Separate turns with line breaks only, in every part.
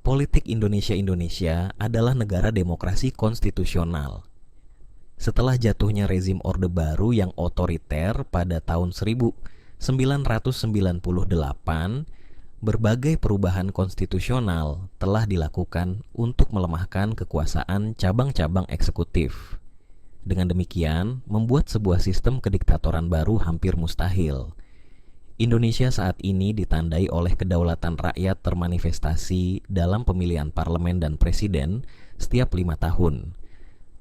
Politik Indonesia adalah negara demokrasi konstitusional. Setelah jatuhnya rezim Orde Baru yang otoriter pada tahun 1998, berbagai perubahan konstitusional telah dilakukan untuk melemahkan kekuasaan cabang-cabang eksekutif. Dengan demikian, membuat sebuah sistem kediktatoran baru hampir mustahil. Indonesia saat ini ditandai oleh kedaulatan rakyat termanifestasi dalam pemilihan parlemen dan presiden setiap 5 tahun.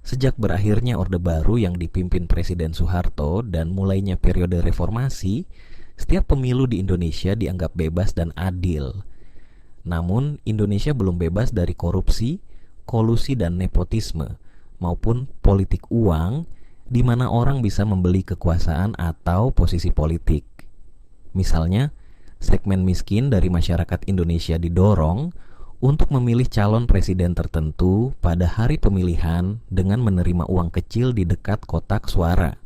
Sejak berakhirnya Orde Baru yang dipimpin Presiden Soeharto dan mulainya periode reformasi, setiap pemilu di Indonesia dianggap bebas dan adil. Namun, Indonesia belum bebas dari korupsi, kolusi dan nepotisme, maupun politik uang, di mana orang bisa membeli kekuasaan atau posisi politik. Misalnya, segmen miskin dari masyarakat Indonesia didorong untuk memilih calon presiden tertentu pada hari pemilihan dengan menerima uang kecil di dekat kotak suara.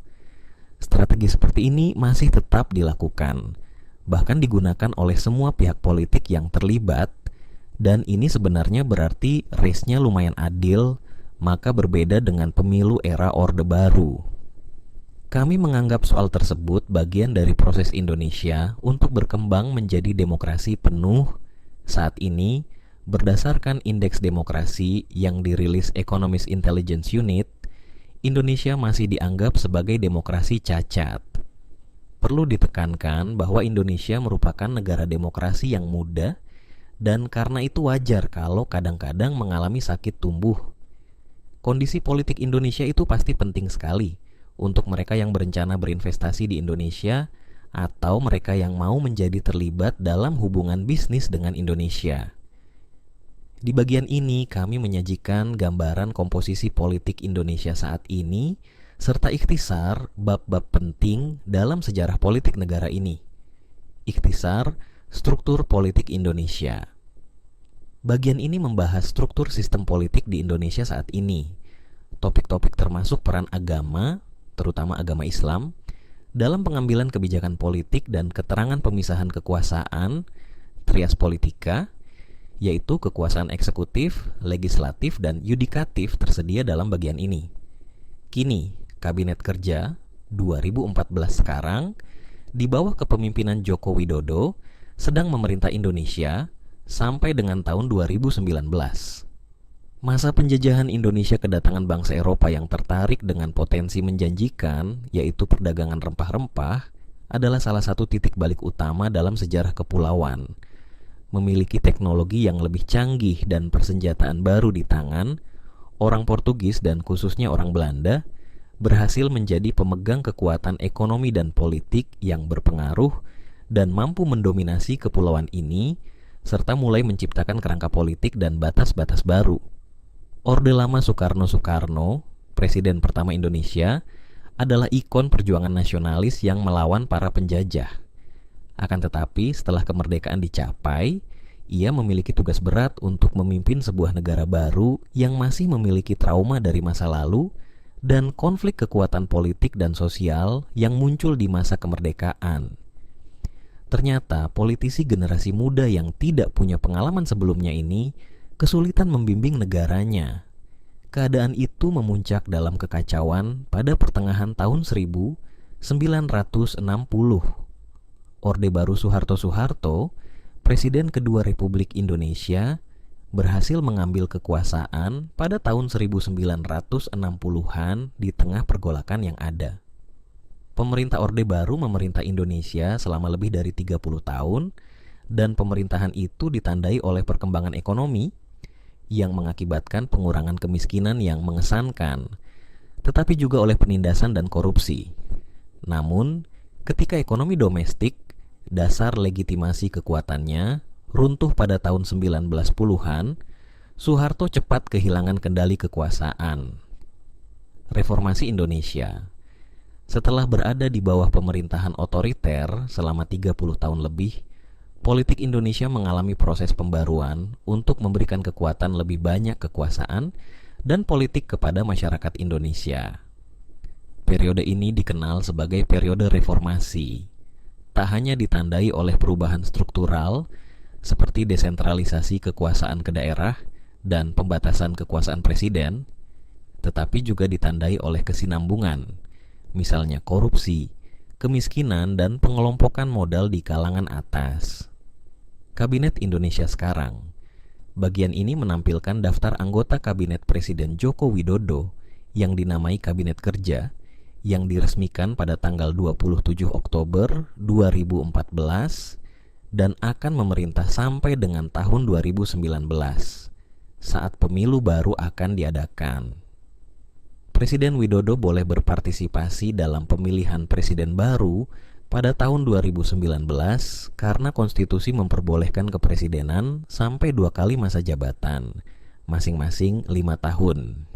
Strategi seperti ini masih tetap dilakukan, bahkan digunakan oleh semua pihak politik yang terlibat, dan ini sebenarnya berarti race-nya lumayan adil, maka berbeda dengan pemilu era Orde Baru. Kami menganggap soal tersebut bagian dari proses Indonesia untuk berkembang menjadi demokrasi penuh. Saat ini, berdasarkan indeks demokrasi yang dirilis Economist Intelligence Unit, Indonesia masih dianggap sebagai demokrasi cacat. Perlu ditekankan bahwa Indonesia merupakan negara demokrasi yang muda, dan karena itu wajar kalau kadang-kadang mengalami sakit tumbuh. Kondisi politik Indonesia itu pasti penting sekali untuk mereka yang berencana berinvestasi di Indonesia atau mereka yang mau menjadi terlibat dalam hubungan bisnis dengan Indonesia. Di bagian ini kami menyajikan gambaran komposisi politik Indonesia saat ini serta ikhtisar bab-bab penting dalam sejarah politik negara ini. Ikhtisar struktur politik Indonesia. Bagian ini membahas struktur sistem politik di Indonesia saat ini. Topik-topik termasuk peran agama, terutama agama Islam, dalam pengambilan kebijakan politik dan keterangan pemisahan kekuasaan, trias politika, yaitu kekuasaan eksekutif, legislatif, dan yudikatif tersedia dalam bagian ini. Kini, Kabinet Kerja 2014 sekarang, di bawah kepemimpinan Joko Widodo, sedang memerintah Indonesia sampai dengan tahun 2019. Masa penjajahan Indonesia kedatangan bangsa Eropa yang tertarik dengan potensi menjanjikan, yaitu perdagangan rempah-rempah, adalah salah satu titik balik utama dalam sejarah kepulauan. Memiliki teknologi yang lebih canggih dan persenjataan baru di tangan, orang Portugis dan khususnya orang Belanda berhasil menjadi pemegang kekuatan ekonomi dan politik yang berpengaruh dan mampu mendominasi kepulauan ini, serta mulai menciptakan kerangka politik dan batas-batas baru. Orde Lama Soekarno, Presiden pertama Indonesia, adalah ikon perjuangan nasionalis yang melawan para penjajah. Akan tetapi, setelah kemerdekaan dicapai, ia memiliki tugas berat untuk memimpin sebuah negara baru yang masih memiliki trauma dari masa lalu dan konflik kekuatan politik dan sosial yang muncul di masa kemerdekaan. Ternyata, politisi generasi muda yang tidak punya pengalaman sebelumnya ini kesulitan membimbing negaranya. Keadaan itu memuncak dalam kekacauan pada pertengahan tahun 1960. Orde Baru Soeharto, Presiden kedua Republik Indonesia, berhasil mengambil kekuasaan pada tahun 1960-an di tengah pergolakan yang ada. Pemerintah Orde Baru memerintah Indonesia selama lebih dari 30 tahun, dan pemerintahan itu ditandai oleh perkembangan ekonomi yang mengakibatkan pengurangan kemiskinan yang mengesankan, tetapi juga oleh penindasan dan korupsi. Namun, ketika ekonomi domestik, dasar legitimasi kekuatannya, runtuh pada tahun 1910-an, Soeharto cepat kehilangan kendali kekuasaan. Reformasi Indonesia. Setelah berada di bawah pemerintahan otoriter selama 30 tahun lebih, politik Indonesia mengalami proses pembaruan untuk memberikan kekuatan lebih banyak kekuasaan dan politik kepada masyarakat Indonesia. Periode ini dikenal sebagai periode reformasi. Tak hanya ditandai oleh perubahan struktural, seperti desentralisasi kekuasaan ke daerah dan pembatasan kekuasaan presiden, tetapi juga ditandai oleh kesinambungan, misalnya korupsi, kemiskinan, dan pengelompokan modal di kalangan atas. Kabinet Indonesia sekarang. Bagian ini menampilkan daftar anggota Kabinet Presiden Joko Widodo yang dinamai Kabinet Kerja yang diresmikan pada tanggal 27 Oktober 2014 dan akan memerintah sampai dengan tahun 2019 saat pemilu baru akan diadakan. Presiden Widodo boleh berpartisipasi dalam pemilihan presiden baru pada tahun 2019 karena konstitusi memperbolehkan kepresidenan sampai 2 kali masa jabatan, masing-masing 5 tahun.